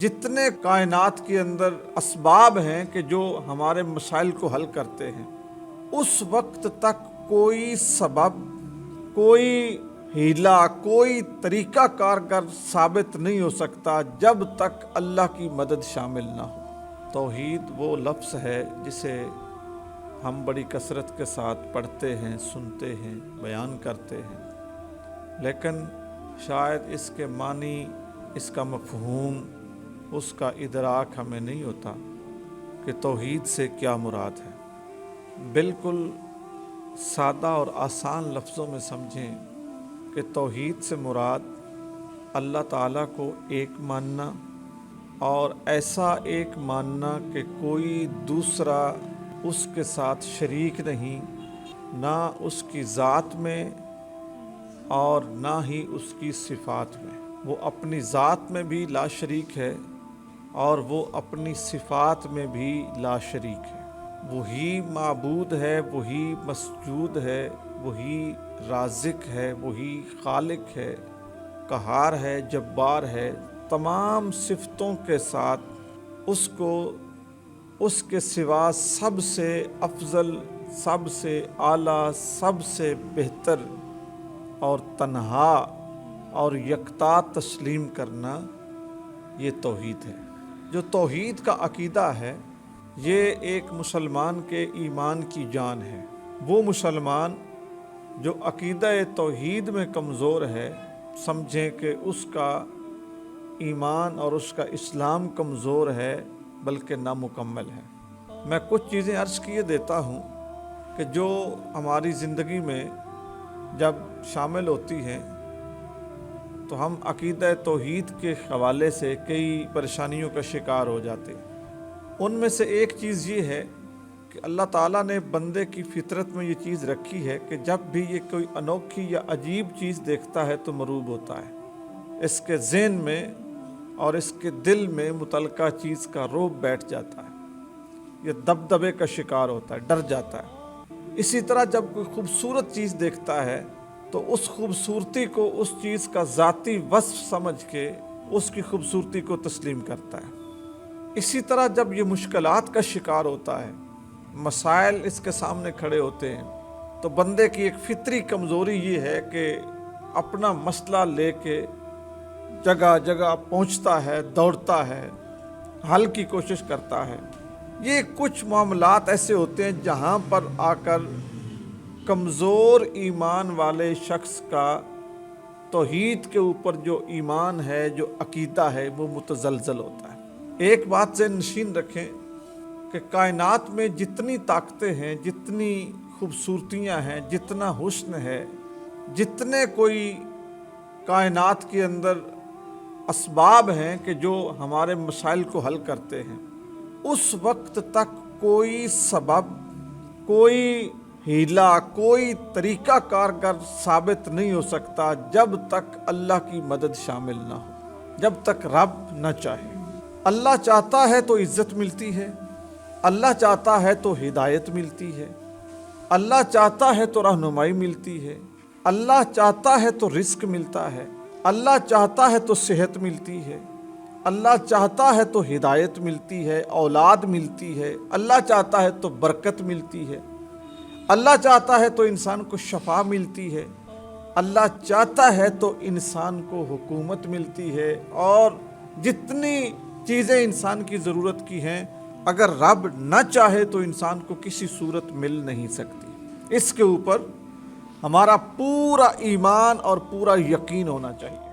جتنے کائنات کے اندر اسباب ہیں کہ جو ہمارے مسائل کو حل کرتے ہیں، اس وقت تک کوئی سبب، کوئی ہیلا، کوئی طریقہ کارگر ثابت نہیں ہو سکتا جب تک اللہ کی مدد شامل نہ ہو۔ توحید وہ لفظ ہے جسے ہم بڑی کثرت کے ساتھ پڑھتے ہیں، سنتے ہیں، بیان کرتے ہیں، لیکن شاید اس کے معنی، اس کا مفہوم، اس کا ادراک ہمیں نہیں ہوتا کہ توحید سے کیا مراد ہے۔ بالکل سادہ اور آسان لفظوں میں سمجھیں کہ توحید سے مراد اللہ تعالیٰ کو ایک ماننا، اور ایسا ایک ماننا کہ کوئی دوسرا اس کے ساتھ شریک نہیں، نہ اس کی ذات میں اور نہ ہی اس کی صفات میں۔ وہ اپنی ذات میں بھی لا شریک ہے اور وہ اپنی صفات میں بھی لا شریک ہے۔ وہی معبود ہے، وہی مسجود ہے، وہی رازق ہے، وہی خالق ہے، قہار ہے، جبار ہے۔ تمام صفتوں کے ساتھ اس کو اس کے سوا سب سے افضل، سب سے اعلیٰ، سب سے بہتر اور تنہا اور یکتا تسلیم کرنا، یہ توحید ہے۔ جو توحید کا عقیدہ ہے، یہ ایک مسلمان کے ایمان کی جان ہے۔ وہ مسلمان جو عقیدہ توحید میں کمزور ہے، سمجھیں کہ اس کا ایمان اور اس کا اسلام کمزور ہے، بلکہ نامکمل ہے۔ میں کچھ چیزیں عرض کیے دیتا ہوں کہ جو ہماری زندگی میں جب شامل ہوتی ہیں تو ہم عقیدہ توحید کے حوالے سے کئی پریشانیوں کا شکار ہو جاتے ہیں۔ ان میں سے ایک چیز یہ ہے کہ اللہ تعالیٰ نے بندے کی فطرت میں یہ چیز رکھی ہے کہ جب بھی یہ کوئی انوکھی یا عجیب چیز دیکھتا ہے تو مرعوب ہوتا ہے۔ اس کے ذہن میں اور اس کے دل میں متعلقہ چیز کا رعب بیٹھ جاتا ہے، یہ دبدبے کا شکار ہوتا ہے، ڈر جاتا ہے۔ اسی طرح جب کوئی خوبصورت چیز دیکھتا ہے تو اس خوبصورتی کو اس چیز کا ذاتی وصف سمجھ کے اس کی خوبصورتی کو تسلیم کرتا ہے۔ اسی طرح جب یہ مشکلات کا شکار ہوتا ہے، مسائل اس کے سامنے کھڑے ہوتے ہیں، تو بندے کی ایک فطری کمزوری یہ ہے کہ اپنا مسئلہ لے کے جگہ جگہ پہنچتا ہے، دوڑتا ہے، حل کی کوشش کرتا ہے۔ یہ کچھ معاملات ایسے ہوتے ہیں جہاں پر آ کر کمزور ایمان والے شخص کا توحید کے اوپر جو ایمان ہے، جو عقیدہ ہے، وہ متزلزل ہوتا ہے۔ ایک بات سے نشین رکھیں کہ کائنات میں جتنی طاقتیں ہیں، جتنی خوبصورتیاں ہیں، جتنا حسن ہے، جتنے کوئی کائنات کے اندر اسباب ہیں کہ جو ہمارے مسائل کو حل کرتے ہیں، اس وقت تک کوئی سبب، کوئی ہیلا، کوئی طریقہ کارگر ثابت نہیں ہو سکتا جب تک اللہ کی مدد شامل نہ ہو، جب تک رب نہ چاہے۔ اللہ چاہتا ہے تو عزت ملتی ہے، اللہ چاہتا ہے تو ہدایت ملتی ہے، اللہ چاہتا ہے تو رہنمائی ملتی ہے، اللہ چاہتا ہے تو رزق ملتا ہے، اللہ چاہتا ہے تو صحت ملتی ہے، اللہ چاہتا ہے تو ہدایت ملتی ہے، اولاد ملتی ہے، اللہ چاہتا ہے تو برکت ملتی ہے، اللہ چاہتا ہے تو انسان کو شفا ملتی ہے، اللہ چاہتا ہے تو انسان کو حکومت ملتی ہے، اور جتنی چیزیں انسان کی ضرورت کی ہیں، اگر رب نہ چاہے تو انسان کو کسی صورت مل نہیں سکتی۔ اس کے اوپر ہمارا پورا ایمان اور پورا یقین ہونا چاہیے۔